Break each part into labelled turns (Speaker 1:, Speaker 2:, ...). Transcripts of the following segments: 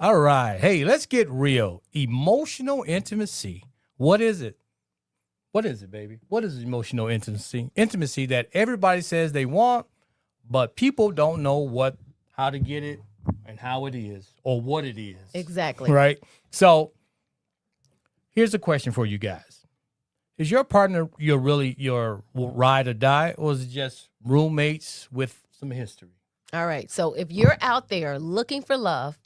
Speaker 1: All right. Hey, let's get real. Emotional intimacy. What is it? What is it, baby? What is emotional intimacy? Intimacy that everybody says they want, but people don't know how to get it and how it is or what it is.
Speaker 2: Exactly.
Speaker 1: Right? So here's a question for you guys. Is your partner your ride or die, or is it just roommates with some history?
Speaker 2: All right. So if you're out there looking for love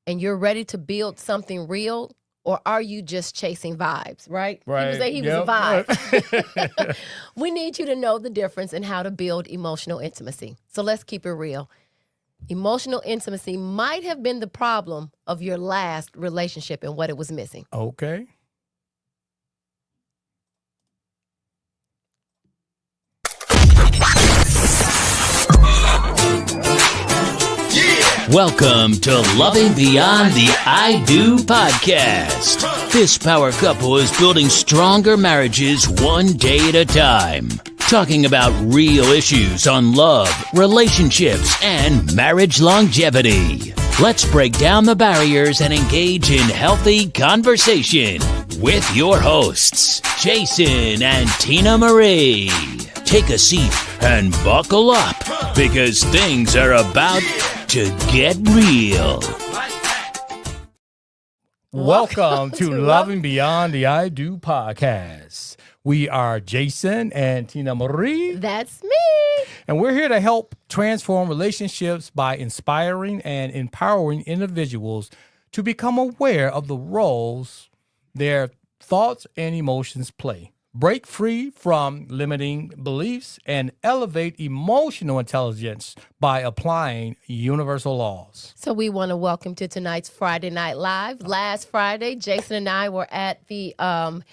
Speaker 2: and you're ready to build something real, or are you just chasing vibes, right?
Speaker 1: Right.
Speaker 2: People say he was a vibe. We need you to know the difference in how to build emotional intimacy. So let's keep it real. Emotional intimacy might have been the problem of your last relationship and what it was missing.
Speaker 1: Okay.
Speaker 3: Welcome to Loving Beyond the I Do podcast. This power couple is building stronger marriages one day at a time. Talking about real issues on love, relationships, and marriage longevity. Let's break down the barriers and engage in healthy conversation with your hosts, Jason and Tina Marie. Take a seat and buckle up because things are about to get real.
Speaker 1: Welcome to Loving Beyond the I Do podcast. We are Jason and Tina Marie.
Speaker 2: That's me.
Speaker 1: And we're here to help transform relationships by inspiring and empowering individuals to become aware of the roles their thoughts and emotions play. Break free from limiting beliefs and elevate emotional intelligence by applying universal laws.
Speaker 2: So we want to welcome to tonight's Friday Night Live. Last Friday, Jason and I were at the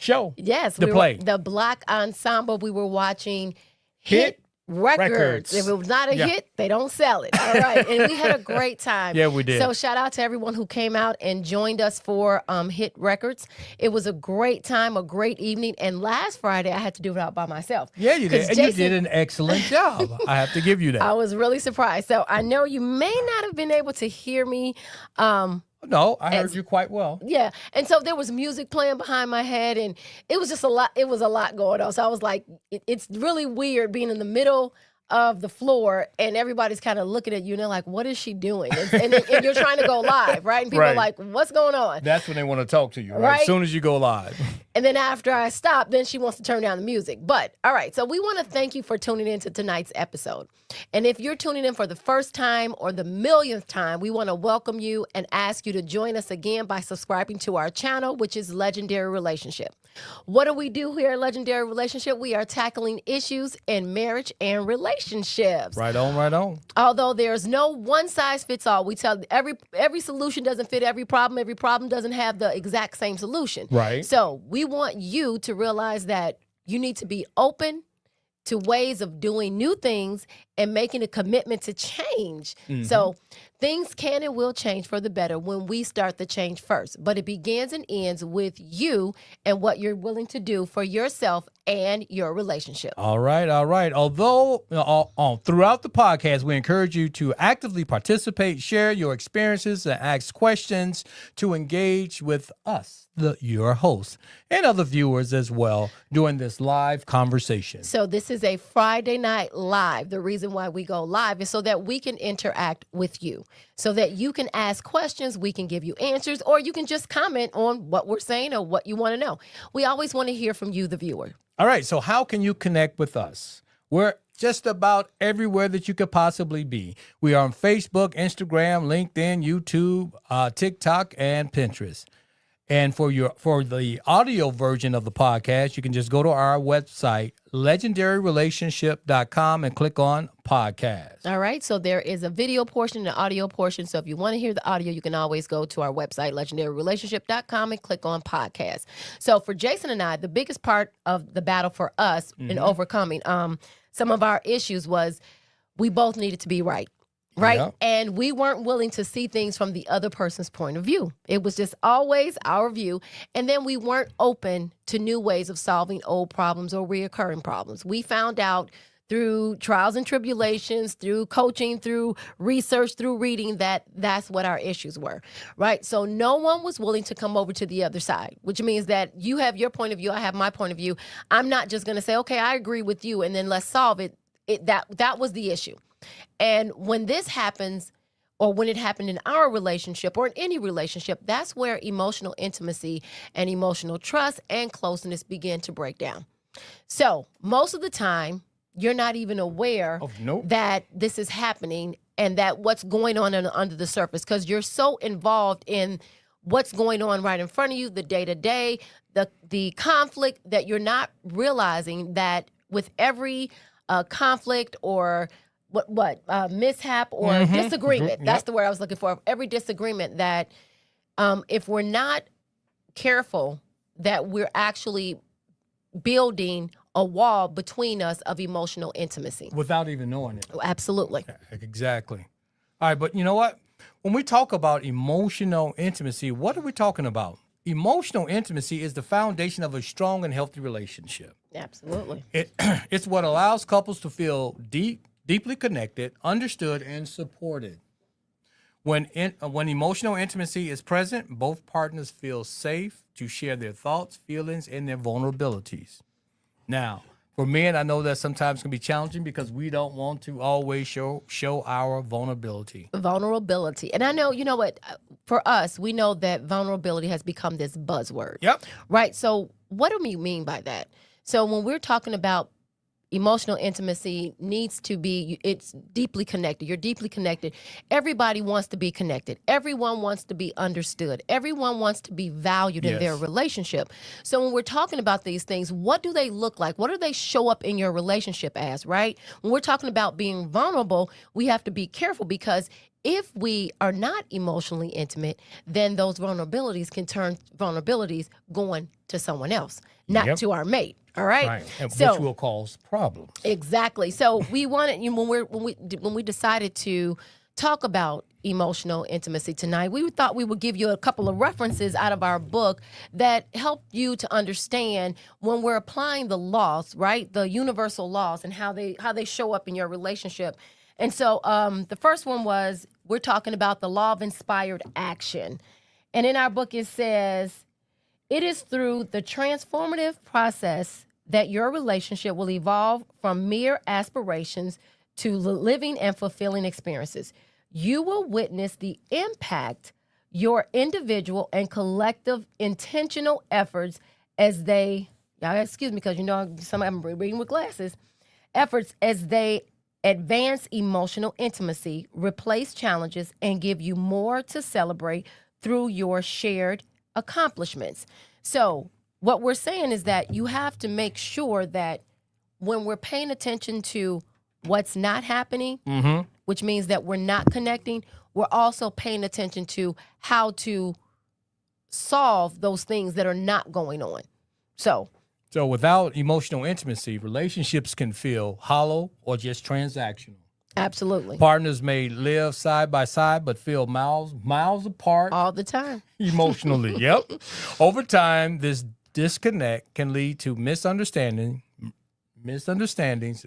Speaker 1: show.
Speaker 2: Yes,
Speaker 1: the play.
Speaker 2: The Black Ensemble. We were watching
Speaker 1: Hit
Speaker 2: Records. If it was not a hit, they don't sell it. All right. And we had a great time.
Speaker 1: Yeah, we did.
Speaker 2: So shout out to everyone who came out and joined us for Hit Records. It was a great time, a great evening. And last Friday, I had to do it out by myself.
Speaker 1: Yeah, you did. And you did an excellent job. I have to give you that.
Speaker 2: I was really surprised. So I know you may not have been able to hear me.
Speaker 1: No, I heard you quite well.
Speaker 2: Yeah. And so there was music playing behind my head, and it was just a lot. It was a lot going on. So I was like, it's really weird being in the middle of the floor and everybody's kind of looking at you and they're like, what is she doing? And you're trying to go live, right? And people are like, what's going on?
Speaker 1: That's when they want to talk to you, right? As soon as you go live.
Speaker 2: And then after I stop, then she wants to turn down the music. But all right, so we want to thank you for tuning in to tonight's episode. And if you're tuning in for the first time or the millionth time, we want to welcome you and ask you to join us again by subscribing to our channel, which is Legendary Relationship. What do we do here at Legendary Relationship? We are tackling issues in marriage and relationships.
Speaker 1: Right on, right on.
Speaker 2: Although there's no one size fits all. We tell every solution doesn't fit every problem. Every problem doesn't have the exact same solution.
Speaker 1: Right.
Speaker 2: So we want you to realize that you need to be open to ways of doing new things and making a commitment to change.
Speaker 1: Mm-hmm.
Speaker 2: So things can and will change for the better when we start the change first. But it begins and ends with you and what you're willing to do for yourself and your relationship.
Speaker 1: All right, all right. Although throughout the podcast, we encourage you to actively participate, share your experiences, and ask questions to engage with us, your hosts, and other viewers as well during this live conversation.
Speaker 2: So this is a Friday Night Live. The reason why we go live is so that we can interact with you, so that you can ask questions, we can give you answers, or you can just comment on what we're saying or what you want to know. We always want to hear from you, the viewer.
Speaker 1: All right, so how can you connect with us? We're just about everywhere that you could possibly be. We are on Facebook, Instagram, LinkedIn, YouTube, TikTok, and Pinterest. And for the audio version of the podcast, you can just go to our website, legendaryrelationship.com, and click on podcast.
Speaker 2: All right. So there is a video portion and an audio portion. So if you want to hear the audio, you can always go to our website, legendaryrelationship.com, and click on podcast. So for Jason and I, the biggest part of the battle for us in overcoming some of our issues was we both needed to be right. Right.
Speaker 1: Yep.
Speaker 2: And we weren't willing to see things from the other person's point of view. It was just always our view. And then we weren't open to new ways of solving old problems or reoccurring problems. We found out through trials and tribulations, through coaching, through research, through reading, that's what our issues were, right? So no one was willing to come over to the other side, which means that you have your point of view, I have my point of view. I'm not just going to say, okay, I agree with you, and then let's solve it. That was the issue. And when this happens, or when it happened in our relationship or in any relationship, that's where emotional intimacy and emotional trust and closeness begin to break down. So most of the time, you're not even aware that this is happening and that what's going on under the surface, because you're so involved in what's going on right in front of you, the day-to-day, the conflict, that you're not realizing that with every conflict or mishap or disagreement, that's the word I was looking for, every disagreement, that if we're not careful, that we're actually building a wall between us of emotional intimacy.
Speaker 1: Without even knowing it.
Speaker 2: Absolutely.
Speaker 1: Exactly. All right, but you know what? When we talk about emotional intimacy, what are we talking about? Emotional intimacy is the foundation of a strong and healthy relationship.
Speaker 2: Absolutely.
Speaker 1: It's what allows couples to feel deeply connected, understood, and supported. When emotional intimacy is present, both partners feel safe to share their thoughts, feelings, and their vulnerabilities. Now, for men, I know that sometimes can be challenging because we don't want to always show our vulnerability.
Speaker 2: Vulnerability. And I know, you know what, for us, we know that vulnerability has become this buzzword.
Speaker 1: Yep.
Speaker 2: Right? So what do we mean by that? So when we're talking about emotional intimacy, needs to be, it's deeply connected. You're deeply connected. Everybody wants to be connected. Everyone wants to be understood. Everyone wants to be valued in their relationship. So when we're talking about these things, what do they look like? What do they show up in your relationship as, right? When we're talking about being vulnerable, we have to be careful, because if we are not emotionally intimate, then those vulnerabilities can turn vulnerabilities going to someone else, not to our mate. All right.
Speaker 1: Right. And
Speaker 2: so,
Speaker 1: which will cause problems.
Speaker 2: Exactly. So we wanted, when we decided to talk about emotional intimacy tonight, we thought we would give you a couple of references out of our book that help you to understand when we're applying the laws, right? The universal laws, and how they show up in your relationship. And so the first one was, we're talking about the law of inspired action. And in our book, it says, it is through the transformative process that your relationship will evolve from mere aspirations to living and fulfilling experiences. You will witness the impact your individual and collective intentional efforts as they, y'all excuse me because some of them reading with glasses, efforts as they advance emotional intimacy, replace challenges, and give you more to celebrate through your shared accomplishments. So what we're saying is that you have to make sure that when we're paying attention to what's not happening, which means that we're not connecting, we're also paying attention to how to solve those things that are not going on. So
Speaker 1: without emotional intimacy, relationships can feel hollow or just transactional.
Speaker 2: Absolutely.
Speaker 1: Partners may live side by side but feel miles apart
Speaker 2: all the time
Speaker 1: emotionally. Yep. Over time, this disconnect can lead to misunderstandings,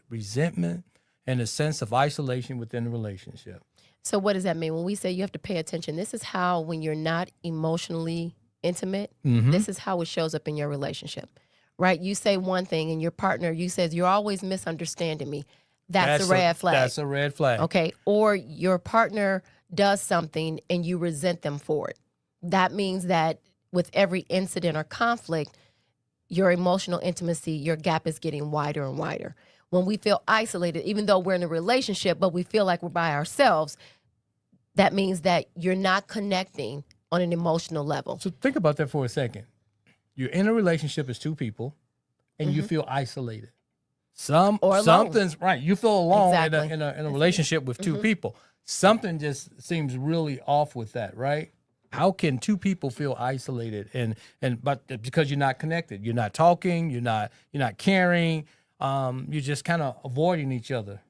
Speaker 1: resentment, and a sense of isolation within the relationship.
Speaker 2: So what does that mean? When we say you have to pay attention, this is how, when you're not emotionally intimate, this is how it shows up in your relationship, right? You say one thing and your partner, you says, you're always misunderstanding me. That's a red flag.
Speaker 1: That's a red flag.
Speaker 2: Okay. Or your partner does something and you resent them for it. That means that with every incident or conflict, your emotional intimacy, your gap is getting wider and wider. When we feel isolated, even though we're in a relationship, but we feel like we're by ourselves, that means that you're not connecting on an emotional level.
Speaker 1: So think about that for a second. You're in a relationship as two people and you feel isolated. Something's right. You feel alone in a relationship with two people. Something just seems really off with that, right? How can two people feel isolated but because you're not connected, you're not talking, you're not caring, you're just kind of avoiding each other.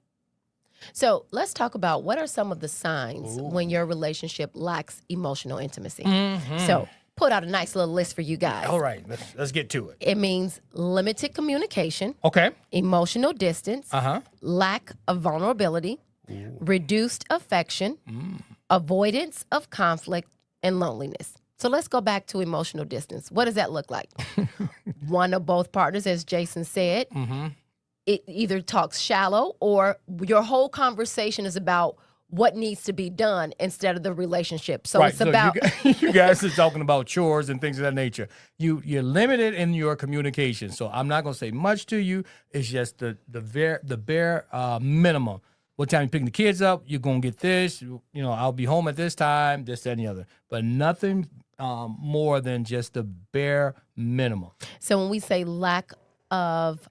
Speaker 2: So let's talk about what are some of the signs when your relationship lacks emotional intimacy. So pulled out a nice little list for you guys.
Speaker 1: All right, let's get to it.
Speaker 2: It means limited communication,
Speaker 1: Okay.
Speaker 2: emotional distance,
Speaker 1: Uh-huh.
Speaker 2: lack of vulnerability, reduced affection, avoidance of conflict, and loneliness. So let's go back to emotional distance. What does that look like? One of both partners, as Jason said, it either talks shallow or your whole conversation is about what needs to be done instead of the relationship. So
Speaker 1: Right.
Speaker 2: it's about
Speaker 1: you guys are talking about chores and things of that nature. You're limited in your communication. So I'm not going to say much to you. It's just the bare minimum. What time you picking the kids up? You're going to get this. I'll be home at this time, this, that, and the other. But nothing more than just the bare minimum.
Speaker 2: So when we say lack of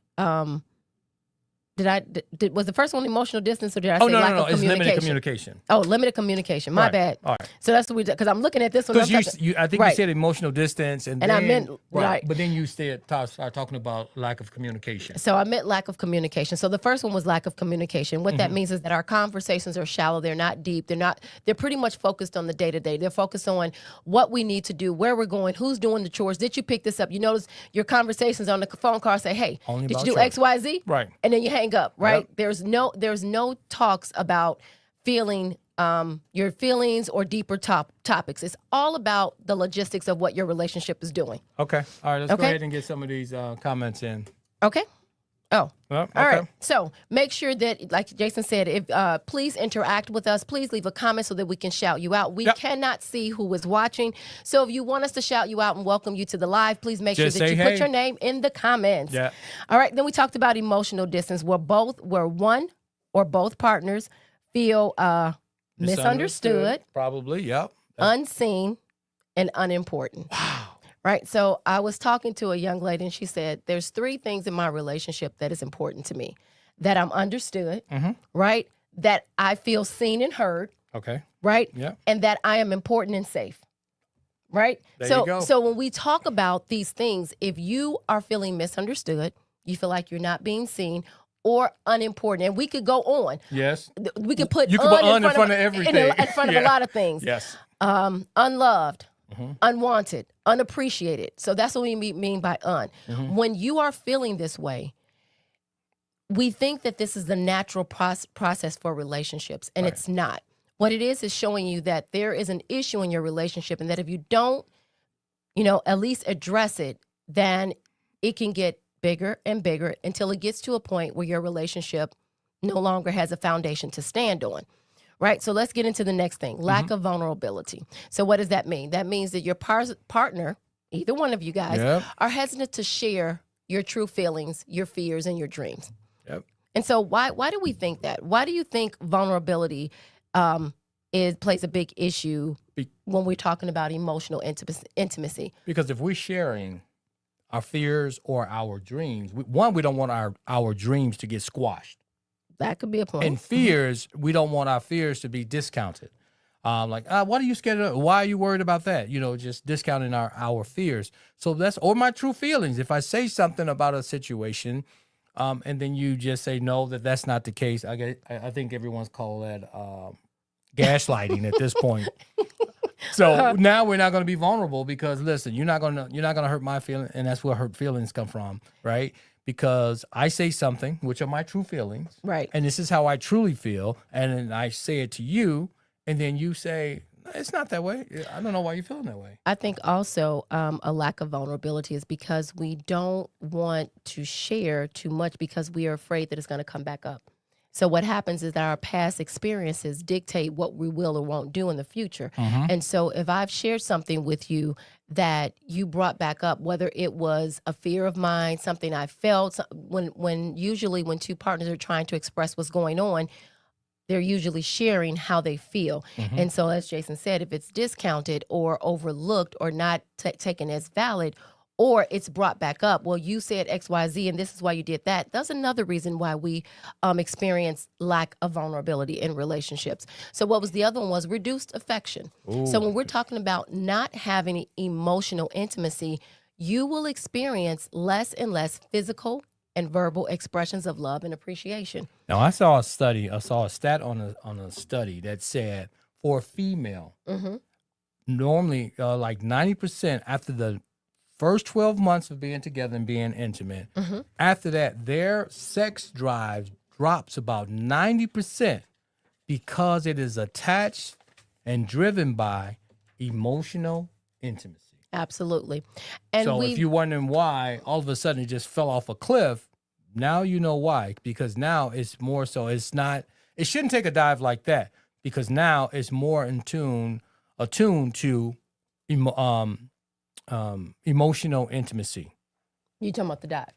Speaker 2: was the first one emotional distance or did I say lack of
Speaker 1: It's
Speaker 2: communication?
Speaker 1: limited communication.
Speaker 2: Oh, limited communication. My
Speaker 1: Right.
Speaker 2: bad.
Speaker 1: All right.
Speaker 2: So that's what we did because I'm looking at this one.
Speaker 1: Because
Speaker 2: I'm thinking-
Speaker 1: I think
Speaker 2: Right.
Speaker 1: you said emotional distance, and
Speaker 2: And I
Speaker 1: then,
Speaker 2: meant- right.
Speaker 1: But then you start talking about lack of communication.
Speaker 2: So I meant lack of communication. So the first one was lack of communication. What that means is that our conversations are shallow. They're not deep. They're pretty much focused on the day-to-day. They're focused on what we need to do, where we're going, who's doing the chores. Did you pick this up? You notice your conversations on the phone call say, hey,
Speaker 1: Only
Speaker 2: did you
Speaker 1: about
Speaker 2: do
Speaker 1: chores.
Speaker 2: X, Y, Z?
Speaker 1: Right.
Speaker 2: And then you hang up, right?
Speaker 1: Yep.
Speaker 2: There's no talks about feeling your feelings or deeper topics. It's all about the logistics of what your relationship is doing.
Speaker 1: Okay. All right. Let's go
Speaker 2: Okay.
Speaker 1: ahead and get some of these comments in.
Speaker 2: Okay? Oh.
Speaker 1: Well,
Speaker 2: All
Speaker 1: okay.
Speaker 2: right. So make sure that, like Jason said, if please interact with us. Please leave a comment so that we can shout you out. We
Speaker 1: Yep.
Speaker 2: cannot see who is watching. So if you want us to shout you out and welcome you to the live, please make
Speaker 1: Just
Speaker 2: sure that
Speaker 1: say
Speaker 2: you
Speaker 1: hey.
Speaker 2: put your name in the comments.
Speaker 1: Yeah.
Speaker 2: All right. Then we talked about emotional distance where one or both partners feel misunderstood,
Speaker 1: Probably. Yep.
Speaker 2: unseen, and unimportant.
Speaker 1: Wow.
Speaker 2: Right. So I was talking to a young lady and she said, there's 3 things in my relationship that is important to me. That I'm understood, right? That I feel seen and heard,
Speaker 1: Okay.
Speaker 2: right?
Speaker 1: Yeah.
Speaker 2: And that I am important and safe. Right?
Speaker 1: There
Speaker 2: so
Speaker 1: you go.
Speaker 2: so when we talk about these things, if you are feeling misunderstood, you feel like you're not being seen or unimportant, and we could go on.
Speaker 1: Yes.
Speaker 2: We could put
Speaker 1: You could put in front of everything.
Speaker 2: in front of a
Speaker 1: Yeah.
Speaker 2: lot of things.
Speaker 1: Yes.
Speaker 2: Unloved, unwanted, unappreciated. So that's what we mean by un. When you are feeling this way, we think that this is the natural process for relationships, and it's not. What it is showing you that there is an issue in your relationship, and that if you don't, at least address it, then it can get bigger and bigger until it gets to a point where your relationship no longer has a foundation to stand on. Right? So let's get into the next thing, lack of vulnerability. So what does that mean? That means that your partner, either one of you guys,
Speaker 1: Yep.
Speaker 2: are hesitant to share your true feelings, your fears, and your dreams.
Speaker 1: Yep.
Speaker 2: And so why do we think that? Why do you think vulnerability plays a big issue when we're talking about emotional intimacy?
Speaker 1: Because if we're sharing our fears or our dreams, we don't want our dreams to get squashed.
Speaker 2: That could be a point.
Speaker 1: And fears, we don't want our fears to be discounted. What are you scared of? Why are you worried about that? Just discounting our fears. So or my true feelings. If I say something about a situation, and then you just say no, that's not the case. I think everyone's called that gaslighting at this point. So now we're not going to be vulnerable because listen, you're not going to hurt my feelings, and that's where hurt feelings come from, right? Because I say something, which are my true feelings,
Speaker 2: Right.
Speaker 1: and this is how I truly feel, and then I say it to you, and then you say it's not that way. I don't know why you're feeling that way.
Speaker 2: I think also a lack of vulnerability is because we don't want to share too much because we are afraid that it's going to come back up. So what happens is that our past experiences dictate what we will or won't do in the future. And so if I've shared something with you that you brought back up, whether it was a fear of mine, something I felt, usually when 2 partners are trying to express what's going on, they're usually sharing how they feel. And so as Jason said, if it's discounted or overlooked or not taken as valid, or it's brought back up, well, you said X, Y, Z, and this is why you did that. That's another reason why we experience lack of vulnerability in relationships. So what was the other one was reduced affection. So when we're talking about not having emotional intimacy, you will experience less and less physical and verbal expressions of love and appreciation.
Speaker 1: Now, I saw a stat on a study that said for a female, normally like 90% after the first 12 months of being together and being intimate. After that, their sex drive drops about 90% because it is attached and driven by emotional intimacy.
Speaker 2: Absolutely. And
Speaker 1: So if you're wondering why all of a sudden it just fell off a cliff, now you know why. Because now it's more so, it shouldn't take a dive like that, because now it's more attuned to emotional intimacy.
Speaker 2: you talking about the dive.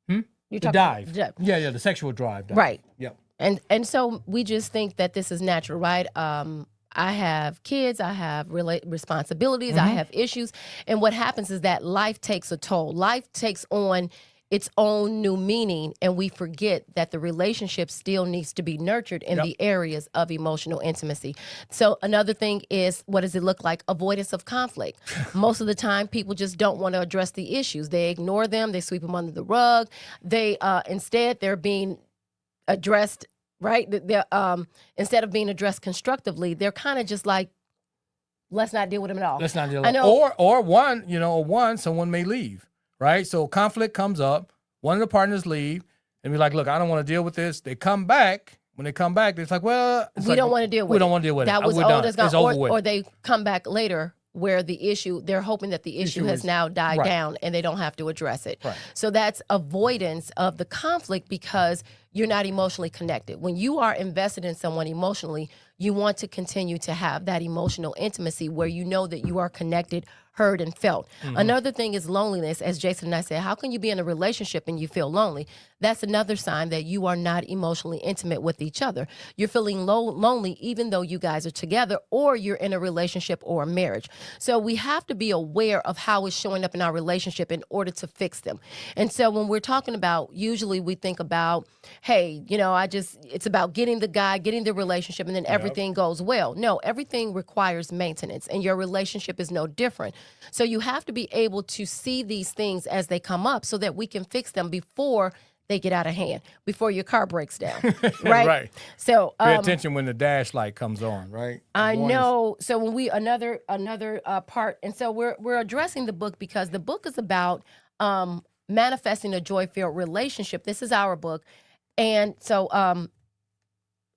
Speaker 1: The
Speaker 2: You're talking
Speaker 1: dive.
Speaker 2: about the dive.
Speaker 1: Yeah, the sexual drive.
Speaker 2: Right.
Speaker 1: Yep.
Speaker 2: And so we just think that this is natural, right? I have kids, I have responsibilities, I have issues. And what happens is that life takes a toll. Life takes on its own new meaning, and we forget that the relationship still needs to be nurtured in the areas of emotional intimacy. So another thing is, what does it look like? Avoidance of conflict. Most of the time, people just don't want to address the issues. They ignore them, they sweep them under the rug. They instead, they're being addressed, right? They're instead of being addressed constructively, they're kind of just like, let's not deal with them at all.
Speaker 1: Let's not deal
Speaker 2: I
Speaker 1: with
Speaker 2: know.
Speaker 1: or someone may leave, right? So conflict comes up, one of the partners leave, and be like, look, I don't want to deal with this. They come back. When they come back, it's like, well,
Speaker 2: We don't want to deal with it.
Speaker 1: We don't want to deal with it.
Speaker 2: That was
Speaker 1: We're
Speaker 2: old
Speaker 1: done.
Speaker 2: as gone.
Speaker 1: It's over with.
Speaker 2: Or they come back later where the issue, they're hoping that the issue has
Speaker 1: is-
Speaker 2: now died
Speaker 1: right.
Speaker 2: down and they don't have to address it.
Speaker 1: Right.
Speaker 2: So that's avoidance of the conflict because you're not emotionally connected. When you are invested in someone emotionally, you want to continue to have that emotional intimacy where you know that you are connected, heard, and felt. Another thing is loneliness. As Jason and I said, how can you be in a relationship and you feel lonely? That's another sign that you are not emotionally intimate with each other. You're feeling lonely even though you guys are together, or you're in a relationship or a marriage. So we have to be aware of how it's showing up in our relationship in order to fix them. And so when we're talking about, usually we think about, hey, it's about getting the guy, getting the relationship, and then everything goes well. No, everything requires maintenance, and your relationship is no different. So you have to be able to see these things as they come up so that we can fix them before they get out of hand, before your car breaks down, right?
Speaker 1: Right.
Speaker 2: So
Speaker 1: Pay attention when the dash light comes on, right?
Speaker 2: I know. So when we another part, and so we're addressing the book because the book is about manifesting a joy-filled relationship. This is our book, and so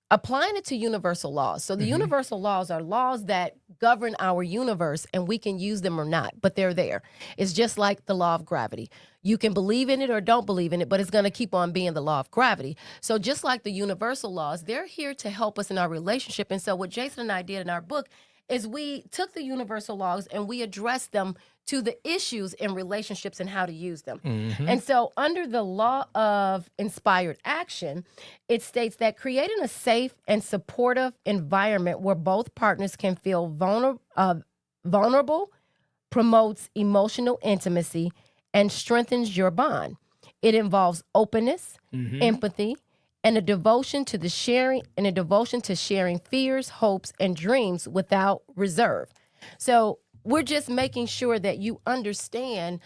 Speaker 2: applying it to universal laws. So the universal laws are laws that govern our universe, and we can use them or not, but they're there. It's just like the law of gravity. You can believe in it or don't believe in it, but it's going to keep on being the law of gravity. So just like the universal laws, they're here to help us in our relationship. And so what Jason and I did in our book is we took the universal laws and we addressed them to the issues in relationships and how to use them. And so under the law of inspired action, it states that creating a safe and supportive environment where both partners can feel vulnerable promotes emotional intimacy and strengthens your bond. It involves openness, empathy, and a devotion to sharing fears, hopes, and dreams without reserve. So we're just making sure that you understand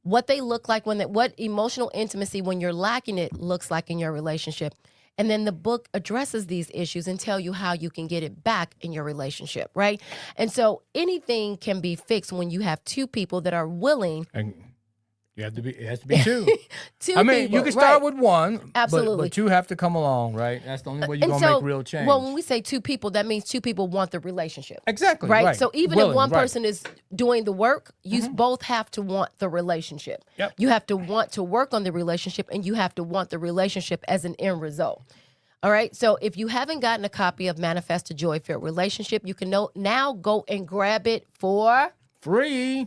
Speaker 2: what they look like what emotional intimacy when you're lacking it looks like in your relationship. And then the book addresses these issues and tell you how you can get it back in your relationship, right? And so anything can be fixed when you have two people that are willing.
Speaker 1: And it has to be two.
Speaker 2: Two
Speaker 1: I mean,
Speaker 2: people,
Speaker 1: you can start
Speaker 2: right.
Speaker 1: with one,
Speaker 2: Absolutely.
Speaker 1: but two have to come along, right? That's the only way you're
Speaker 2: And
Speaker 1: going to
Speaker 2: so,
Speaker 1: make real change.
Speaker 2: Well, when we say two people, that means two people want the relationship.
Speaker 1: Exactly.
Speaker 2: Right? So even if one
Speaker 1: right.
Speaker 2: person is doing the work, you both have to want the relationship.
Speaker 1: Yep.
Speaker 2: You have to want to work on the relationship, and you have to want the relationship as an end result. All right. So if you haven't gotten a copy of Manifest a Joy-Filled Relationship, you can now go and grab it for
Speaker 1: free.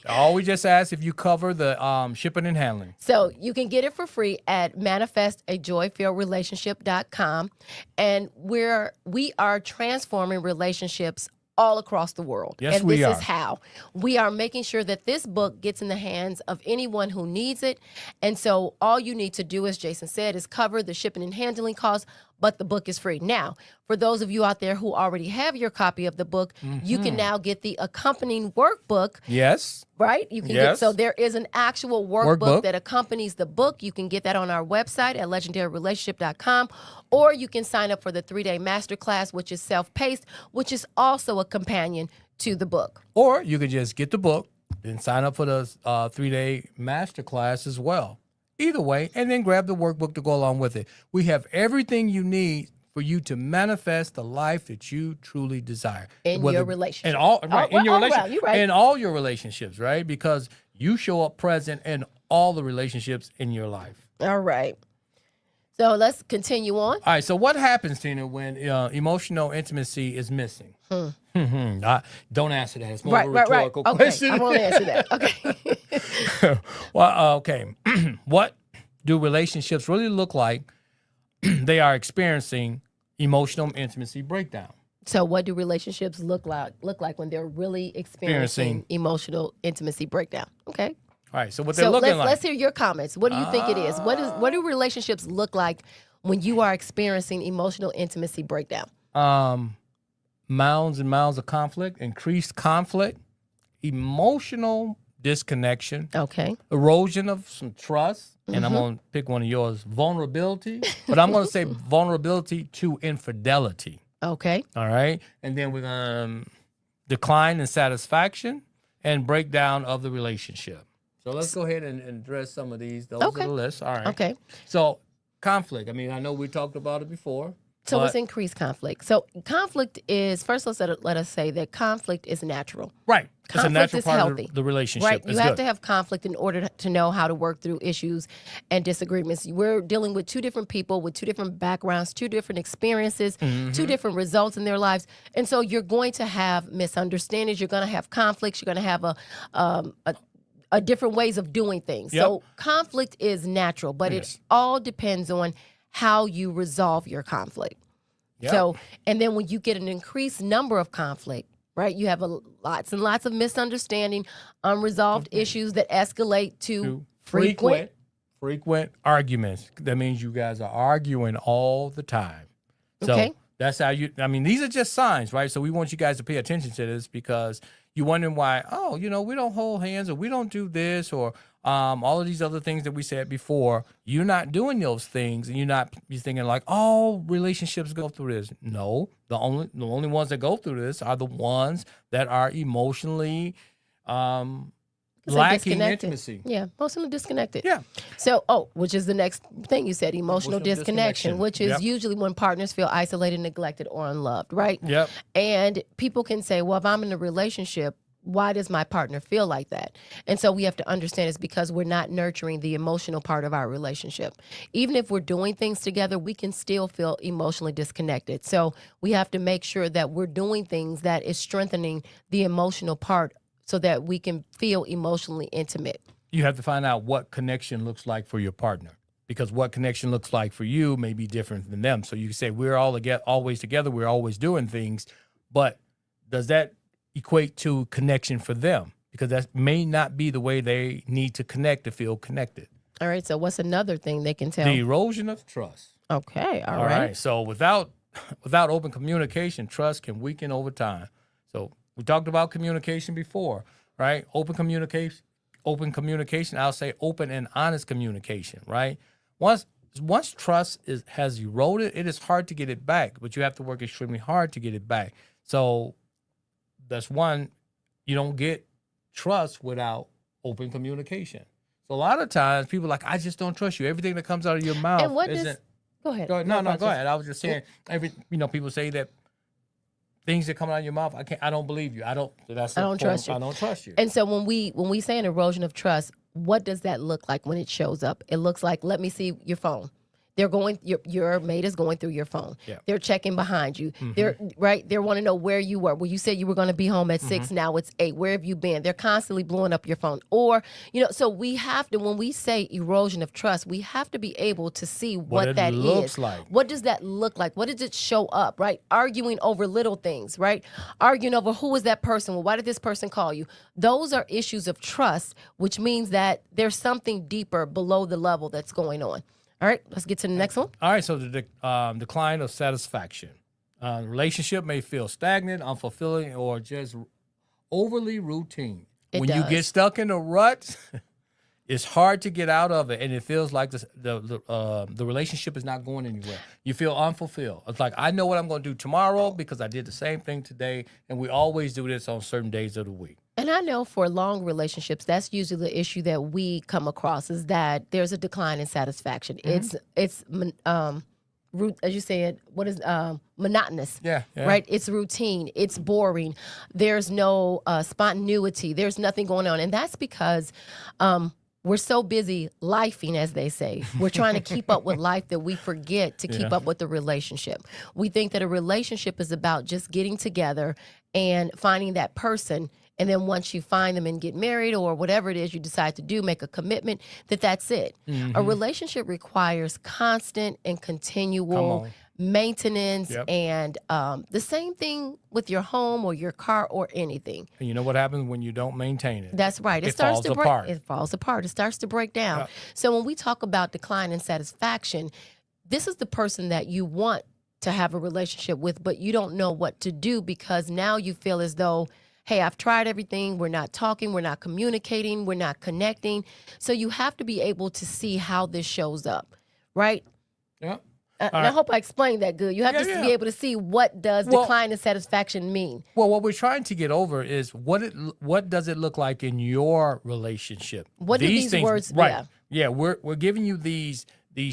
Speaker 1: All we just ask if you cover the shipping and handling.
Speaker 2: So you can get it for free at manifestajoyfilledrelationship.com. And we are transforming relationships all across the world.
Speaker 1: Yes,
Speaker 2: and
Speaker 1: we are.
Speaker 2: This is how. We are making sure that this book gets in the hands of anyone who needs it. And so all you need to do, as Jason said, is cover the shipping and handling costs. but the book is free. Now, for those of you out there who already have your copy of the book, you can now get the accompanying workbook.
Speaker 1: Yes.
Speaker 2: Right? You can
Speaker 1: Yes.
Speaker 2: so there is an actual workbook
Speaker 1: Workbook.
Speaker 2: that accompanies the book. You can get that on our website at legendaryrelationship.com, or you can sign up for the 3-day masterclass, which is self-paced, which is also a companion to the book.
Speaker 1: Or you could just get the book and sign up for the 3-day masterclass as well. Either way, and then grab the workbook to go along with it. We have everything you need for you to manifest the life that you truly desire
Speaker 2: In your relationship.
Speaker 1: in all right, in your
Speaker 2: all
Speaker 1: relationship,
Speaker 2: around, you're right.
Speaker 1: in all your relationships, right? Because you show up present in all the relationships in your life.
Speaker 2: All right. So let's continue on.
Speaker 1: All right. So what happens, Tina, when emotional intimacy is missing? Don't answer that. It's more of a rhetorical
Speaker 2: Okay,
Speaker 1: question.
Speaker 2: I won't answer that. Okay.
Speaker 1: Well, okay. What do relationships really look like? They are experiencing emotional intimacy breakdown.
Speaker 2: So what do relationships look like when they're really experiencing emotional intimacy breakdown? Okay.
Speaker 1: All right. So what they're looking like.
Speaker 2: Let's hear your comments. What do you think it is? What do relationships look like when you are experiencing emotional intimacy breakdown?
Speaker 1: Mounds and mounds of conflict, increased conflict, emotional disconnection,
Speaker 2: Okay.
Speaker 1: erosion of some trust, and I'm going to pick one of yours, vulnerability, but I'm going to say vulnerability to infidelity.
Speaker 2: Okay.
Speaker 1: All right. And then we're going to decline in satisfaction and breakdown of the relationship. So let's go ahead and address some of these. Those
Speaker 2: Okay.
Speaker 1: are the list. All right.
Speaker 2: Okay.
Speaker 1: So conflict. I mean, I know we talked about it before.
Speaker 2: So
Speaker 1: but-
Speaker 2: it's increased conflict. So conflict is, first let us say that conflict is natural.
Speaker 1: Right. It's a
Speaker 2: Conflict
Speaker 1: natural
Speaker 2: is
Speaker 1: part
Speaker 2: healthy.
Speaker 1: of the relationship.
Speaker 2: Right. You
Speaker 1: It's
Speaker 2: have
Speaker 1: good.
Speaker 2: to have conflict in order to know how to work through issues and disagreements. We're dealing with two different people with two different backgrounds, two different experiences, two different results in their lives. And so you're going to have misunderstandings. You're going to have conflicts. You're going to have a different ways of doing things.
Speaker 1: Yep.
Speaker 2: So conflict is natural, but
Speaker 1: Yes.
Speaker 2: it all depends on how you resolve your conflict.
Speaker 1: Yep.
Speaker 2: So, and then when you get an increased number of conflict, right, you have lots and lots of misunderstanding, unresolved issues that escalate to frequent.
Speaker 1: frequent arguments. That means you guys are arguing all the time. So
Speaker 2: Okay.
Speaker 1: that's how these are just signs, right? So we want you guys to pay attention to this because you're wondering why, we don't hold hands or we don't do this or all of these other things that we said before. You're not doing those things and you're thinking like, oh, relationships go through this. No, the only ones that go through this are the ones that are emotionally lacking
Speaker 2: Disconnected.
Speaker 1: intimacy.
Speaker 2: Yeah, emotionally disconnected.
Speaker 1: Yeah.
Speaker 2: So, which is the next thing you said, emotional disconnection, which is
Speaker 1: Yep.
Speaker 2: usually when partners feel isolated, neglected, or unloved, right?
Speaker 1: Yep.
Speaker 2: And people can say, well, if I'm in a relationship, why does my partner feel like that? And so we have to understand it's because we're not nurturing the emotional part of our relationship. Even if we're doing things together, we can still feel emotionally disconnected. So we have to make sure that we're doing things that is strengthening the emotional part so that we can feel emotionally intimate.
Speaker 1: You have to find out what connection looks like for your partner because what connection looks like for you may be different than them. So you can say we're always together, we're always doing things, but does that equate to connection for them? Because that may not be the way they need to connect to feel connected.
Speaker 2: All right, so what's another thing they can tell?
Speaker 1: The erosion of trust.
Speaker 2: Okay, all
Speaker 1: All
Speaker 2: right.
Speaker 1: right. So without open communication, trust can weaken over time. So we talked about communication before, right? Open communication, I'll say open and honest communication, right? Once trust has eroded, it is hard to get it back, but you have to work extremely hard to get it back. So that's one, you don't get trust without open communication. So a lot of times people are like, I just don't trust you. Everything that comes out of your mouth
Speaker 2: And what
Speaker 1: isn't.
Speaker 2: does go ahead.
Speaker 1: Go ahead. No, go ahead. I was just saying people say that things that come out of your mouth, I don't believe you. I don't trust you. I don't trust you.
Speaker 2: And so when we say an erosion of trust, what does that look like when it shows up? It looks like, let me see your phone. Your mate is going through your phone.
Speaker 1: Yeah.
Speaker 2: They're checking behind you. They want to know where you were. Well, you said you were going to be home at 6. Now it's 8. Where have you been? They're constantly blowing up your phone. Or, so we have to, when we say erosion of trust, we have to be able to see what that
Speaker 1: looks
Speaker 2: is.
Speaker 1: like.
Speaker 2: What does that look like? What does it show up, right? Arguing over little things, right? Arguing over who is that person? Well, why did this person call you? Those are issues of trust, which means that there's something deeper below the level that's going on. All right, let's get to the next one.
Speaker 1: All right, so the decline of satisfaction. Relationship may feel stagnant, unfulfilling, or just overly routine. When you get stuck in a rut, it's hard to get out of it, and it feels like the relationship is not going anywhere. You feel unfulfilled. It's like, I know what I'm going to do tomorrow because I did the same thing today, and we always do this on certain days of the week.
Speaker 2: And I know for long relationships, that's usually the issue that we come across is that there's a decline in satisfaction.
Speaker 1: Mm-hmm.
Speaker 2: It's as you said, what is monotonous?
Speaker 1: Yeah.
Speaker 2: Right. It's routine. It's boring. There's no spontaneity. There's nothing going on, and that's because we're so busy lifing, as they say. We're trying to keep up with life that we forget to keep up with the relationship. We think that a relationship is about just getting together and finding that person. And then once you find them and get married or whatever it is you decide to do, make a commitment, that's it.
Speaker 1: Mm-hmm.
Speaker 2: A relationship requires constant and continual maintenance, and the same thing with your home or your car or anything.
Speaker 1: And you know what happens when you don't maintain it?
Speaker 2: That's right. It
Speaker 1: falls apart.
Speaker 2: It falls apart. It starts to break down. So when we talk about decline in satisfaction, this is the person that you want to have a relationship with, but you don't know what to do because now you feel as though, hey, I've tried everything. We're not talking. We're not communicating. We're not connecting. So you have to be able to see how this shows up, right?
Speaker 1: Yeah.
Speaker 2: And I hope I explained that good. You have to be able to see what does decline in satisfaction mean.
Speaker 1: Well, what we're trying to get over is what does it look like in your relationship?
Speaker 2: What do these words?
Speaker 1: Right. Yeah, we're giving you these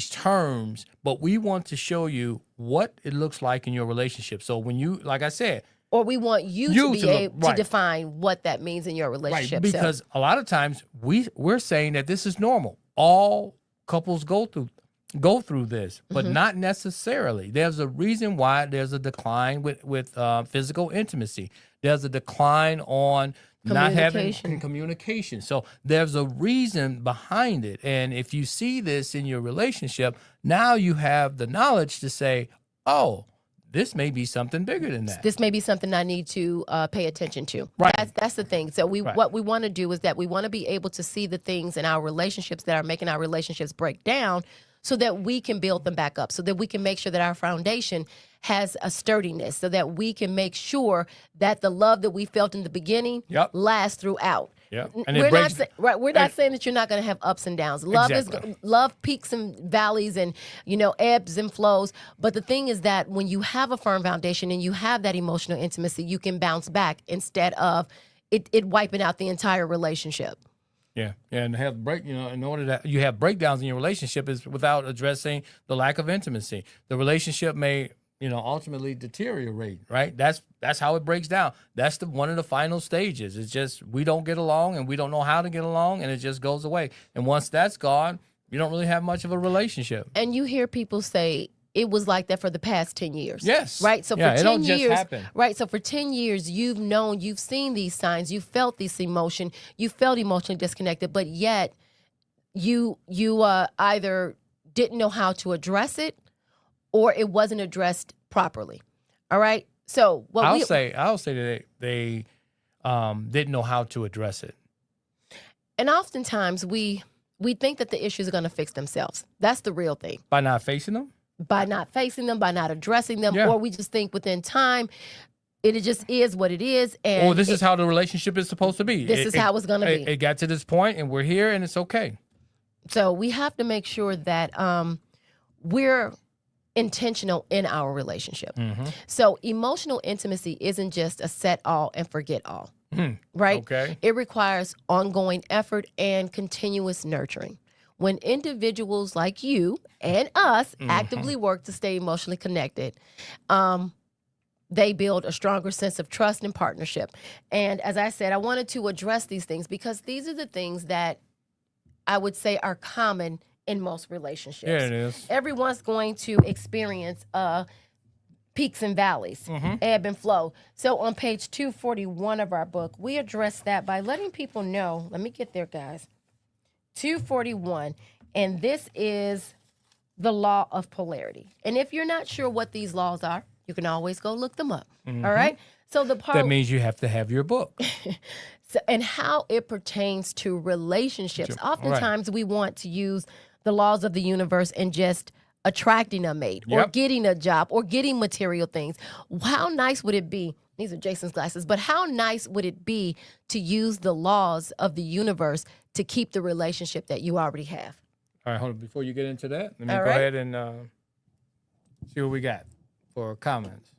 Speaker 1: terms, but we want to show you what it looks like in your relationship. So when you, like I said,
Speaker 2: or we want you to be able to define what that means in your relationship.
Speaker 1: Right, because a lot of times we're saying that this is normal. All couples go through this, but not necessarily. There's a reason why there's a decline with physical intimacy. There's a decline on not having communication. So there's a reason behind it. And if you see this in your relationship, now you have the knowledge to say, oh, this may be something bigger than that.
Speaker 2: This may be something I need to pay attention to.
Speaker 1: Right.
Speaker 2: That's the thing. So what we want to do is that we want to be able to see the things in our relationships that are making our relationships break down so that we can build them back up, so that we can make sure that our foundation has a sturdiness, so that we can make sure that the love that we felt in the beginning lasts throughout.
Speaker 1: Yeah,
Speaker 2: and we're not saying that you're not going to have ups and downs. Love peaks and valleys, and ebbs and flows. But the thing is that when you have a firm foundation and you have that emotional intimacy, you can bounce back instead of it wiping out the entire relationship.
Speaker 1: Yeah, and in order that you have breakdowns in your relationship is without addressing the lack of intimacy. The relationship may ultimately deteriorate, right? That's how it breaks down. That's one of the final stages. It's just we don't get along and we don't know how to get along, and it just goes away. And once that's gone, you don't really have much of a relationship.
Speaker 2: And you hear people say it was like that for the past 10 years.
Speaker 1: Yes.
Speaker 2: Right? So for 10
Speaker 1: it don't
Speaker 2: years,
Speaker 1: just happen.
Speaker 2: Right. So for 10 years, you've seen these signs, you felt this emotion, you felt emotionally disconnected, but yet you either didn't know how to address it or it wasn't addressed properly. All right. So
Speaker 1: I'll say that they didn't know how to address it.
Speaker 2: And oftentimes we think that the issues are going to fix themselves. That's the real thing.
Speaker 1: By not facing them?
Speaker 2: By not facing them, by not addressing them, or we just think within time, it just is what it is. And
Speaker 1: this is how the relationship is supposed to be.
Speaker 2: This is how it's going to be.
Speaker 1: It got to this point, and we're here, and it's okay.
Speaker 2: So we have to make sure that we're intentional in our relationship.
Speaker 1: Mm-hmm.
Speaker 2: So emotional intimacy isn't just a set all and forget all, right?
Speaker 1: Okay.
Speaker 2: It requires ongoing effort and continuous nurturing. When individuals like you and us actively work to stay emotionally connected, they build a stronger sense of trust and partnership. And as I said, I wanted to address these things because these are the things that I would say are common in most relationships.
Speaker 1: Yeah, it is.
Speaker 2: Everyone's going to experience peaks and valleys, ebb and flow. So on page 241 of our book, we address that by letting people know. Let me get there, guys. 241, and this is the law of polarity. And if you're not sure what these laws are, you can always go look them up. All right? So the part
Speaker 1: that means you have to have your book.
Speaker 2: and how it pertains to relationships. Oftentimes we want to use the laws of the universe and just attracting a mate or
Speaker 1: Yep.
Speaker 2: getting a job or getting material things. How nice would it be? These are Jason's glasses, but how nice would it be to use the laws of the universe to keep the relationship that you already have?
Speaker 1: All right, hold on. Before you get into that, let me
Speaker 2: All
Speaker 1: go
Speaker 2: right.
Speaker 1: ahead and see what we got for comments.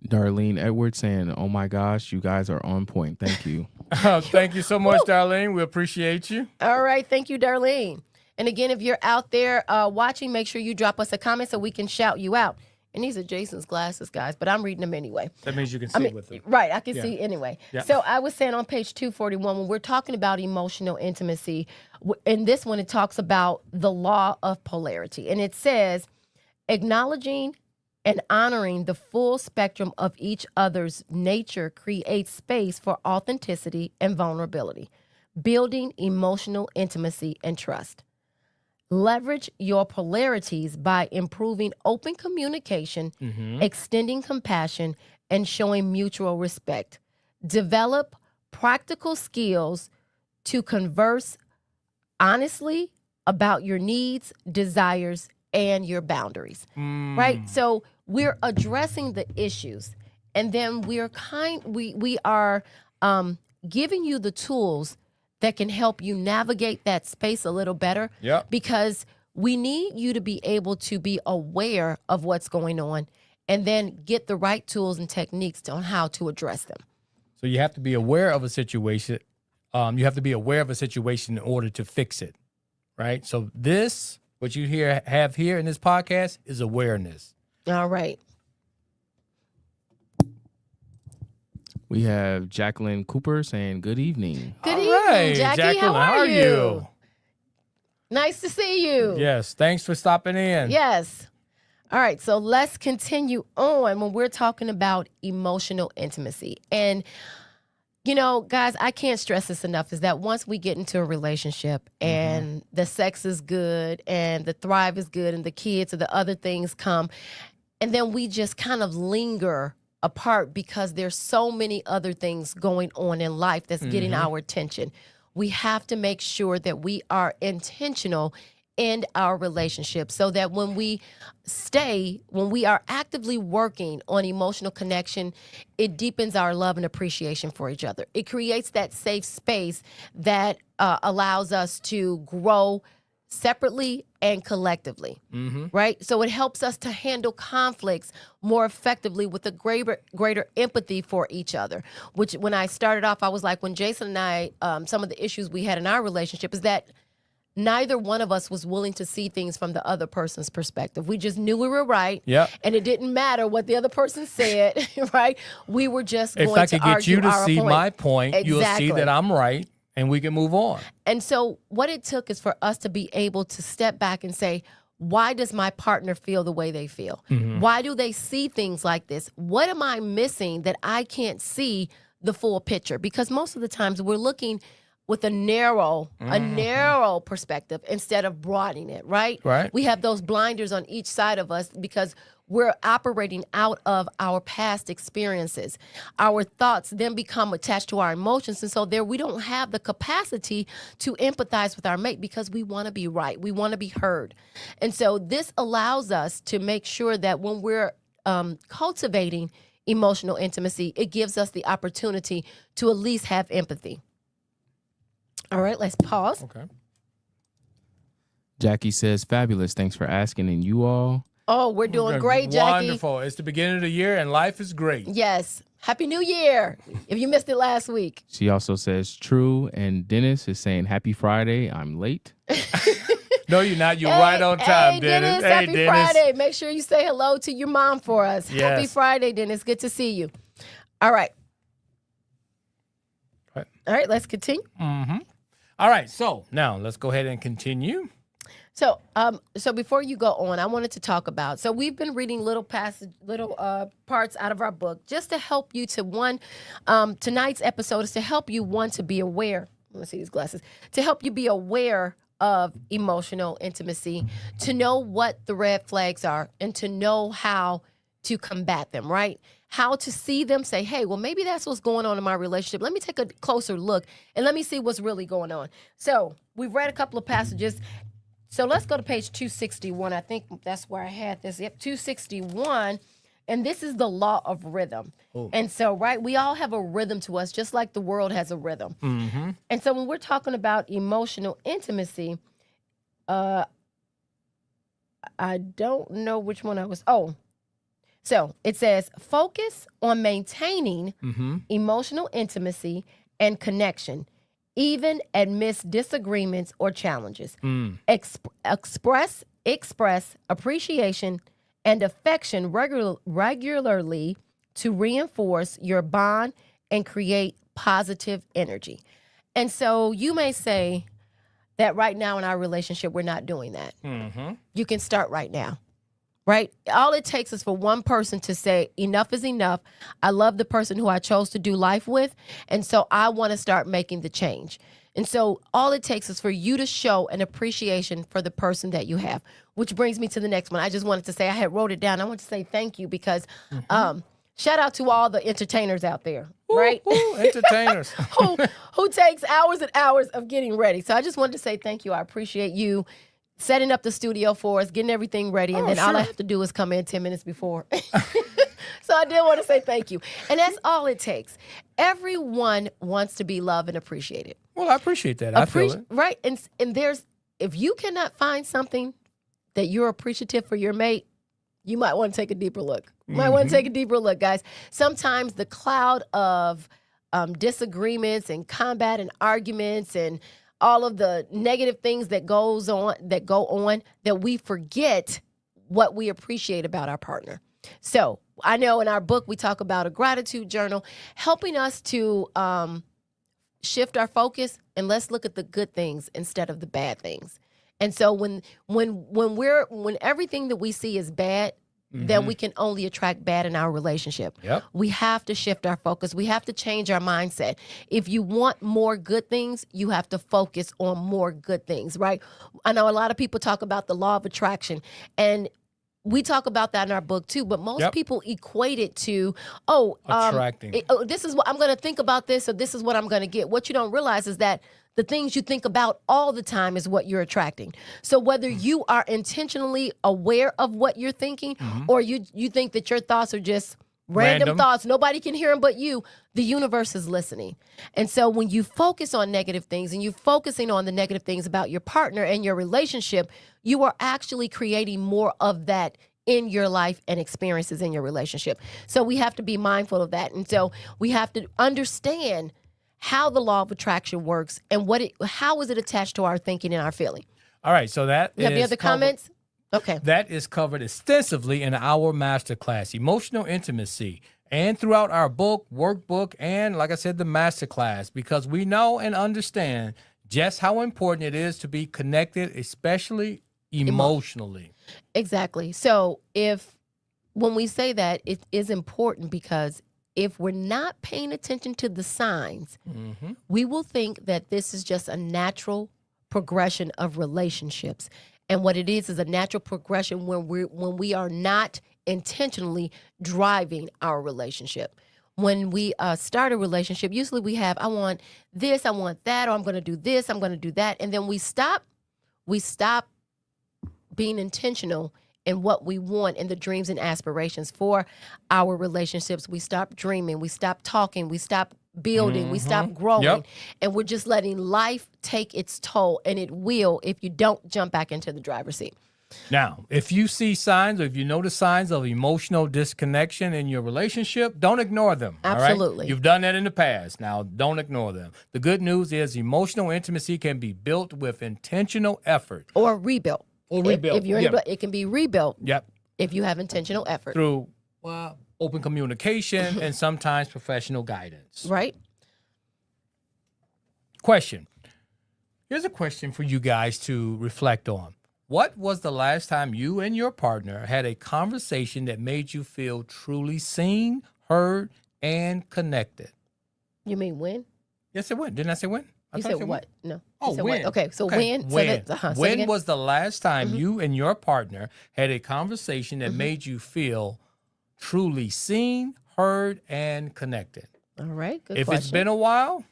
Speaker 4: Darlene Edwards saying, "Oh my gosh, you guys are on point. Thank you."
Speaker 1: Thank you so much, Darlene. We appreciate you.
Speaker 2: All right. Thank you, Darlene. And again, if you're out there watching, make sure you drop us a comment so we can shout you out. And these are Jason's glasses, guys, but I'm reading them anyway.
Speaker 1: That means you can see with them.
Speaker 2: Right, I can
Speaker 1: Yeah.
Speaker 2: see anyway.
Speaker 1: Yeah.
Speaker 2: So I was saying on page 241, when we're talking about emotional intimacy, in this one, it talks about the law of polarity. And it says, acknowledging and honoring the full spectrum of each other's nature creates space for authenticity and vulnerability, building emotional intimacy and trust. Leverage your polarities by improving open communication, extending compassion, and showing mutual respect. Develop practical skills to converse honestly about your needs, desires, and your boundaries. Right? So we're addressing the issues, and then we are giving you the tools that can help you navigate that space a little better.
Speaker 1: Yep.
Speaker 2: Because we need you to be able to be aware of what's going on and then get the right tools and techniques on how to address them.
Speaker 1: So you have to be aware of a situation. You have to be aware of a situation in order to fix it, right? So this, what you have here in this podcast, is awareness.
Speaker 2: All right.
Speaker 4: We have Jacqueline Cooper saying, "Good evening."
Speaker 2: Good
Speaker 1: All
Speaker 2: evening,
Speaker 1: right,
Speaker 2: Jackie.
Speaker 1: Jacqueline,
Speaker 2: How are you? Nice to see you.
Speaker 1: Yes, thanks for stopping in.
Speaker 2: Yes. All right, so let's continue on when we're talking about emotional intimacy. And, you know, guys, I can't stress this enough, is that once we get into a relationship and the sex is good and the thrive is good and the kids or the other things come, and then we just kind of linger apart because there's so many other things going on in life that's getting our attention. We have to make sure that we are intentional in our relationship so that when we are actively working on emotional connection, it deepens our love and appreciation for each other. It creates that safe space that allows us to grow separately and collectively, right? So it helps us to handle conflicts more effectively with a greater empathy for each other, which when I started off, I was like, when Jason and I, some of the issues we had in our relationship is that neither one of us was willing to see things from the other person's perspective. We just knew we were right.
Speaker 1: Yep.
Speaker 2: And it didn't matter what the other person said, right? We were just
Speaker 1: If
Speaker 2: going
Speaker 1: I
Speaker 2: to
Speaker 1: could get you
Speaker 2: argue
Speaker 1: to
Speaker 2: our
Speaker 1: see
Speaker 2: point.
Speaker 1: my point, you'll see
Speaker 2: Exactly.
Speaker 1: that I'm right, and we can move on.
Speaker 2: And so what it took is for us to be able to step back and say, why does my partner feel the way they feel? Why do they see things like this? What am I missing that I can't see the full picture? Because most of the times we're looking with a narrow perspective instead of broadening it, right?
Speaker 1: Right.
Speaker 2: We have those blinders on each side of us because we're operating out of our past experiences. Our thoughts then become attached to our emotions. And so there we don't have the capacity to empathize with our mate because we want to be right. We want to be heard. And so this allows us to make sure that when we're cultivating emotional intimacy, it gives us the opportunity to at least have empathy. All right, let's pause.
Speaker 1: Okay.
Speaker 4: Jackie says, "Fabulous. Thanks for asking." And you all?
Speaker 2: Oh, we're doing great, Jackie.
Speaker 1: Wonderful. It's the beginning of the year, and life is great.
Speaker 2: Yes. Happy New Year. If you missed it last week.
Speaker 4: She also says, "True." And Dennis is saying, "Happy Friday. I'm late."
Speaker 1: No, you're not. You're right on time,
Speaker 2: hey,
Speaker 1: Dennis.
Speaker 2: Happy
Speaker 1: Dennis.
Speaker 2: Friday. Make sure you say hello to your mom for us.
Speaker 1: Yes.
Speaker 2: Happy Friday, Dennis. Good to see you. All right.
Speaker 1: Right.
Speaker 2: All right, let's continue.
Speaker 1: All right, so now let's go ahead and continue.
Speaker 2: So, so before you go on, I wanted to talk about. So we've been reading little parts out of our book just to help you to tonight's episode is to help you to be aware. Let me see these glasses. To help you be aware of emotional intimacy, to know what the red flags are, and to know how to combat them. Right? How to see them. Say, hey, well, maybe that's what's going on in my relationship. Let me take a closer look and let me see what's really going on. So we've read a couple of passages. So let's go to page 261. I think that's where I had this. Yep, 261. And this is the law of rhythm.
Speaker 1: Oh.
Speaker 2: And so, right, we all have a rhythm to us, just like the world has a rhythm. And so when we're talking about emotional intimacy, I don't know which one I was. So it says focus on maintaining emotional intimacy and connection, even amidst disagreements or challenges. Express appreciation and affection regularly to reinforce your bond and create positive energy. And so you may say that right now in our relationship, we're not doing that. You can start right now. Right? All it takes is for one person to say, enough is enough. I love the person who I chose to do life with. And so I want to start making the change. And so all it takes is for you to show an appreciation for the person that you have, which brings me to the next one. I just wanted to say, I had wrote it down. I want to say thank you because shout out to all the entertainers out there, right?
Speaker 1: Entertainers.
Speaker 2: who takes hours and hours of getting ready. So I just wanted to say thank you. I appreciate you setting up the studio for us, getting everything ready, and then all I have to do is come in 10 minutes before. So I did want to say thank you. And that's all it takes. Everyone wants to be loved and appreciated.
Speaker 1: Well, I appreciate that. I feel it.
Speaker 2: Right? And there's, if you cannot find something that you're appreciative for your mate, you might want to take a deeper look. You might want to take a deeper look, guys. Sometimes the cloud of disagreements and combat and arguments and all of the negative things that go on, that we forget what we appreciate about our partner. So I know in our book, we talk about a gratitude journal, helping us to shift our focus and let's look at the good things instead of the bad things. And so when everything that we see is bad, then we can only attract bad in our relationship.
Speaker 1: Yep.
Speaker 2: We have to shift our focus. We have to change our mindset. If you want more good things, you have to focus on more good things, right? I know a lot of people talk about the law of attraction, and we talk about that in our book too, but most people equate it to,
Speaker 1: attracting.
Speaker 2: This is what I'm going to think about this, or this is what I'm going to get. What you don't realize is that the things you think about all the time is what you're attracting. So whether you are intentionally aware of what you're thinking, or you think that your thoughts are just random thoughts, nobody can hear them but you, the universe is listening. And so when you focus on negative things and you're focusing on the negative things about your partner and your relationship, you are actually creating more of that in your life and experiences in your relationship. So we have to be mindful of that. And so we have to understand how the law of attraction works and how is it attached to our thinking and our feeling.
Speaker 1: All right, so that
Speaker 2: You have any other comments? Okay.
Speaker 1: That is covered extensively in our masterclass, Emotional Intimacy, and throughout our book, workbook, and like I said, the masterclass, because we know and understand just how important it is to be connected, especially emotionally.
Speaker 2: Exactly. So when we say that, it is important because if we're not paying attention to the signs, we will think that this is just a natural progression of relationships. And what it is a natural progression when we are not intentionally driving our relationship. When we start a relationship, usually we have, I want this, I want that, or I'm going to do this, I'm going to do that. And then we stop being intentional in what we want in the dreams and aspirations for our relationships. We stop dreaming, we stop talking, we stop building, we stop growing, and we're just letting life take its toll, and it will if you don't jump back into the driver's seat.
Speaker 1: Now, if you see signs or if you notice signs of emotional disconnection in your relationship, don't ignore them.
Speaker 2: Absolutely.
Speaker 1: All right? You've done that in the past. Now, don't ignore them. The good news is emotional intimacy can be built with intentional effort.
Speaker 2: Or rebuilt. If you're in it can be rebuilt if you have intentional effort.
Speaker 1: Through open communication and sometimes professional guidance.
Speaker 2: Right.
Speaker 1: Question. Here's a question for you guys to reflect on. What was the last time you and your partner had a conversation that made you feel truly seen, heard, and connected?
Speaker 2: You mean when?
Speaker 1: Yes, it when. Didn't I say when?
Speaker 2: You said what? No.
Speaker 1: Oh,
Speaker 2: said
Speaker 1: when?
Speaker 2: What? Okay, so when?
Speaker 1: When was the last time you and your partner had a conversation that made you feel truly seen, heard, and connected?
Speaker 2: All right, good
Speaker 1: If
Speaker 2: question.
Speaker 1: it's been a while,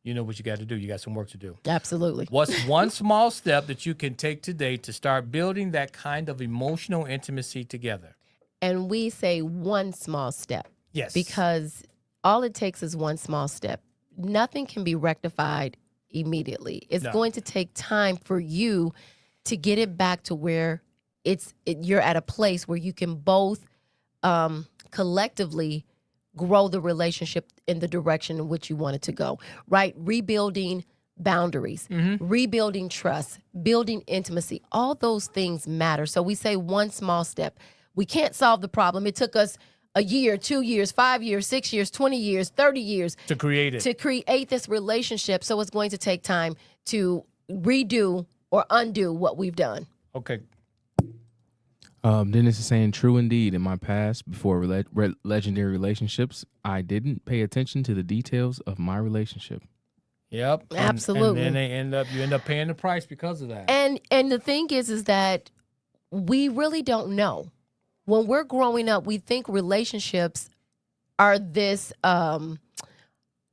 Speaker 1: you know what you got to do. You got some work to do.
Speaker 2: Absolutely.
Speaker 1: What's one small step that you can take today to start building that kind of emotional intimacy together?
Speaker 2: And we say one small step.
Speaker 1: Yes.
Speaker 2: Because all it takes is one small step. Nothing can be rectified immediately. It's going to take time for you to get it back to where you're at a place where you can both collectively grow the relationship in the direction in which you want it to go, right? Rebuilding boundaries, rebuilding trust, building intimacy, all those things matter. So we say one small step. We can't solve the problem. It took us a year, 2 years, 5 years, 6 years, 20 years, 30 years
Speaker 1: to create it,
Speaker 2: to create this relationship. So it's going to take time to redo or undo what we've done.
Speaker 1: Okay.
Speaker 4: Dennis is saying, true indeed. In my past, before legendary relationships, I didn't pay attention to the details of my relationship.
Speaker 1: Yep.
Speaker 2: Absolutely.
Speaker 1: And then you end up paying the price because of that.
Speaker 2: And the thing is that we really don't know. When we're growing up, we think relationships are this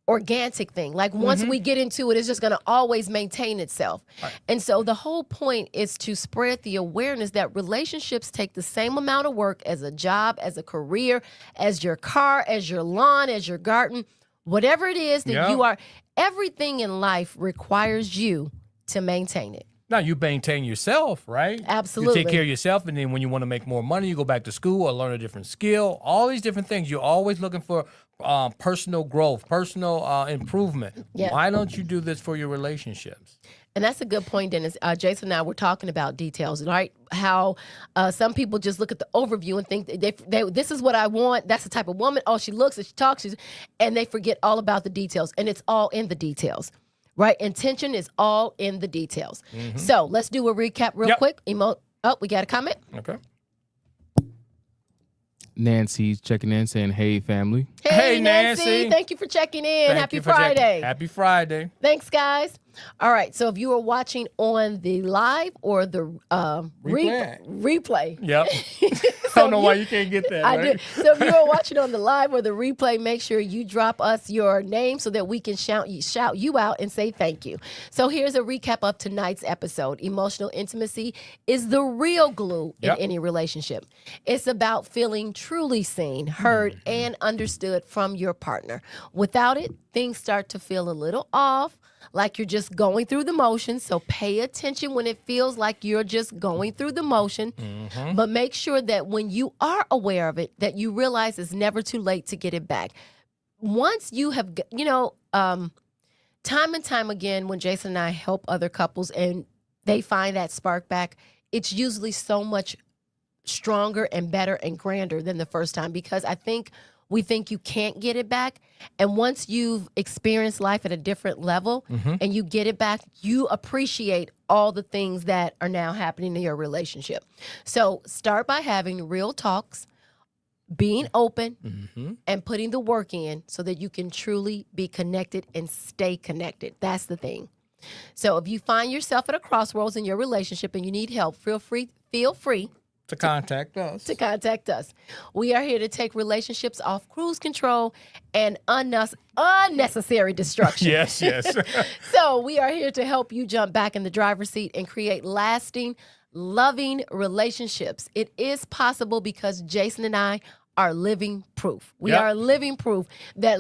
Speaker 2: organic thing. Like once we get into it, it's just going to always maintain itself. Right. And so the whole point is to spread the awareness that relationships take the same amount of work as a job, as a career, as your car, as your lawn, as your garden, whatever it is that you are. Everything in life requires you to maintain it.
Speaker 1: Now, you maintain yourself, right?
Speaker 2: Absolutely.
Speaker 1: You take care of yourself, and then when you want to make more money, you go back to school or learn a different skill. All these different things. You're always looking for personal growth, personal improvement.
Speaker 2: Yeah.
Speaker 1: Why don't you do this for your relationships?
Speaker 2: And that's a good point, Dennis. Jason and I were talking about details, right? How some people just look at the overview and think this is what I want. That's the type of woman. Oh, she looks and she talks, and they forget all about the details. And it's all in the details. Right? Intention is all in the details. So let's do a recap real quick. We got a comment.
Speaker 1: Okay.
Speaker 4: Nancy's checking in saying, hey, family.
Speaker 2: Hey, Nancy. Thank you for checking in. Happy Friday.
Speaker 1: Happy Friday.
Speaker 2: Thanks, guys. All right. So if you are watching on the live or the replay.
Speaker 1: Yep. I don't know why you can't get that.
Speaker 2: I
Speaker 1: right?
Speaker 2: did. So if you are watching on the live or the replay, make sure you drop us your name so that we can shout you out and say thank you. So here's a recap of tonight's episode. Emotional intimacy is the real glue in any relationship. It's about feeling truly seen, heard, and understood from your partner. Without it, things start to feel a little off, like you're just going through the motions. So pay attention when it feels like you're just going through the motion. But make sure that when you are aware of it, that you realize it's never too late to get it back. Once you have, time and time again, when Jason and I help other couples and they find that spark back, it's usually so much stronger and better and grander than the first time, because we think you can't get it back. And once you've experienced life at a different level and you get it back, you appreciate all the things that are now happening in your relationship. So start by having real talks, being open, and putting the work in so that you can truly be connected and stay connected. That's the thing. So if you find yourself at a crossroads in your relationship and you need help, feel free
Speaker 1: to contact us. We are here to take relationships off cruise control and unnecessary destruction. Yes.
Speaker 2: So we are here to help you jump back in the driver's seat and create lasting, loving relationships. It is possible because Jason and I are living proof. We are living proof that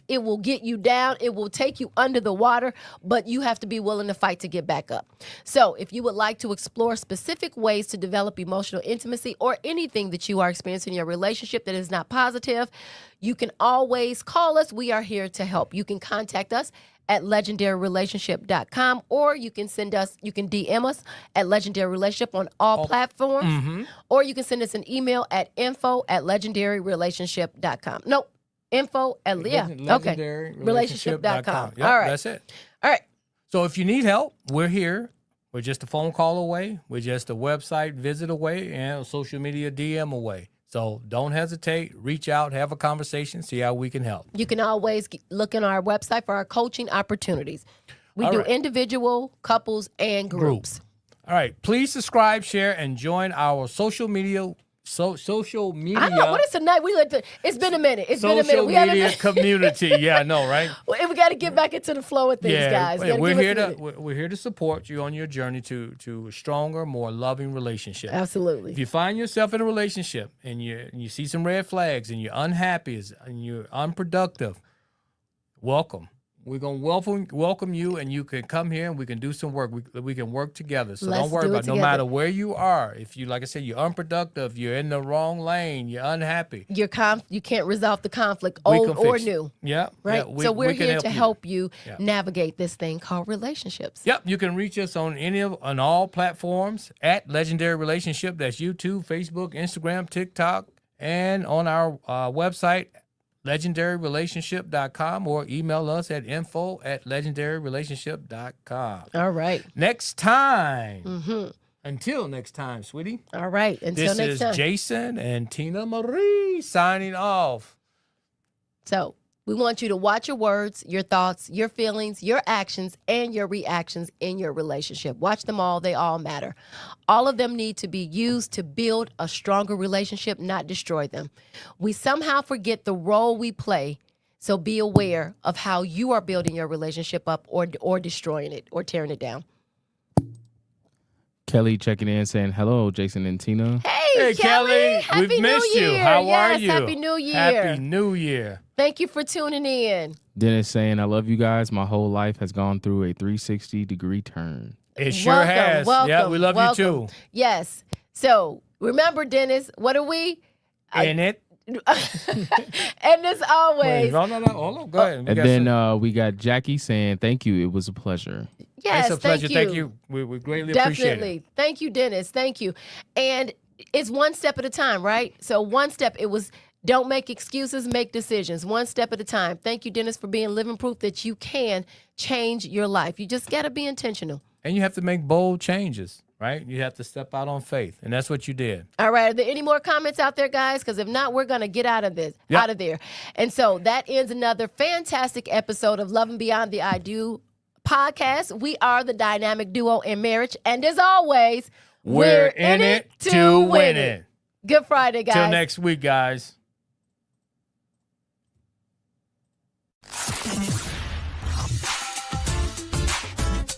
Speaker 2: it will get you down. It will take you under the water, but you have to be willing to fight to get back up. So if you would like to explore specific ways to develop emotional intimacy or anything that you are experiencing in your relationship that is not positive, you can always call us. We are here to help. You can contact us at legendaryrelationship.com, or you can DM us at Legendary Relationship on all platforms, or you can send us an email at info@legendaryrelationship.com. Nope, relationship.com.
Speaker 1: Yep,
Speaker 2: all right.
Speaker 1: That's it.
Speaker 2: All right.
Speaker 1: So if you need help, we're here. We're just a phone call away. We're just a website visit away and a social media DM away. So don't hesitate. Reach out, have a conversation, see how we can help.
Speaker 2: You can always look on our website for our coaching opportunities. We do individual, couples, and groups.
Speaker 1: All right. Please subscribe, share, and join our social media social media.
Speaker 2: I know. What is tonight? It's been a minute. It's been a minute.
Speaker 1: Social media community. Yeah, I know, right?
Speaker 2: We got to get back into the flow of things, guys.
Speaker 1: We're here to support you on your journey to a stronger, more loving relationship.
Speaker 2: Absolutely.
Speaker 1: If you find yourself in a relationship and you see some red flags and you're unhappy and you're unproductive, welcome. We're going to welcome you, and you can come here and we can do some work. We can work together. So don't worry about it. No matter where you are. If you, like I said, you're unproductive, you're in the wrong lane, you're unhappy.
Speaker 2: You can't resolve the conflict, old or new.
Speaker 1: Yeah.
Speaker 2: Right.
Speaker 1: Yeah,
Speaker 2: so we're here to help you navigate this thing called relationships.
Speaker 1: Yep. You can reach us on on all platforms at Legendary Relationship. That's YouTube, Facebook, Instagram, TikTok, and on our website, legendaryrelationship.com, or email us at info@legendaryrelationship.com.
Speaker 2: All right.
Speaker 1: Next time. Until next time, sweetie.
Speaker 2: All right. Until next time.
Speaker 1: This is Jason and Tina Marie signing off.
Speaker 2: So we want you to watch your words, your thoughts, your feelings, your actions, and your reactions in your relationship. Watch them all. They all matter. All of them need to be used to build a stronger relationship, not destroy them. We somehow forget the role we play, so be aware of how you are building your relationship up or destroying it or tearing it down.
Speaker 4: Kelly checking in saying, hello, Jason and Tina.
Speaker 2: Hey Kelly. Happy
Speaker 1: We've missed
Speaker 2: New
Speaker 1: you.
Speaker 2: Year.
Speaker 1: How are you?
Speaker 2: Happy New Year.
Speaker 1: Happy New Year.
Speaker 2: Thank you for tuning in.
Speaker 4: Dennis saying, I love you guys. My whole life has gone through a 360-degree turn.
Speaker 1: It sure has. Yeah, we love you too.
Speaker 2: Yes. So remember, Dennis, what are we?
Speaker 1: In it.
Speaker 2: And as always.
Speaker 1: No. Hold on. Go ahead.
Speaker 4: And then we got Jackie saying, thank you. It was a pleasure.
Speaker 2: Yes,
Speaker 1: it's a pleasure. Thank you. We greatly appreciate it.
Speaker 2: Thank you, Dennis. Thank you. And it's one step at a time, right? So one step, it was don't make excuses, make decisions. One step at a time. Thank you, Dennis, for being living proof that you can change your life. You just got to be intentional.
Speaker 1: And you have to make bold changes, right? You have to step out on faith. And that's what you did.
Speaker 2: All right. Are there any more comments out there, guys? Because if not, we're going to get out of there. And so that ends another fantastic episode of Love and Beyond the I Do podcast. We are the dynamic duo in marriage. And as always,
Speaker 1: we're in it to win it.
Speaker 2: Good Friday, guys.
Speaker 1: Till next week, guys.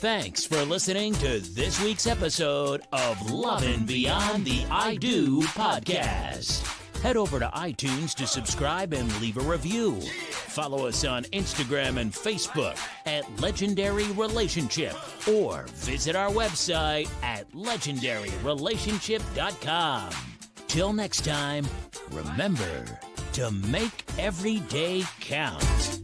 Speaker 3: Thanks for listening to this week's episode of Lovin' Beyond the I Do podcast. Head over to iTunes to subscribe and leave a review. Follow us on Instagram and Facebook at Legendary Relationship, or visit our website at legendaryrelationship.com. Till next time, remember to make every day count.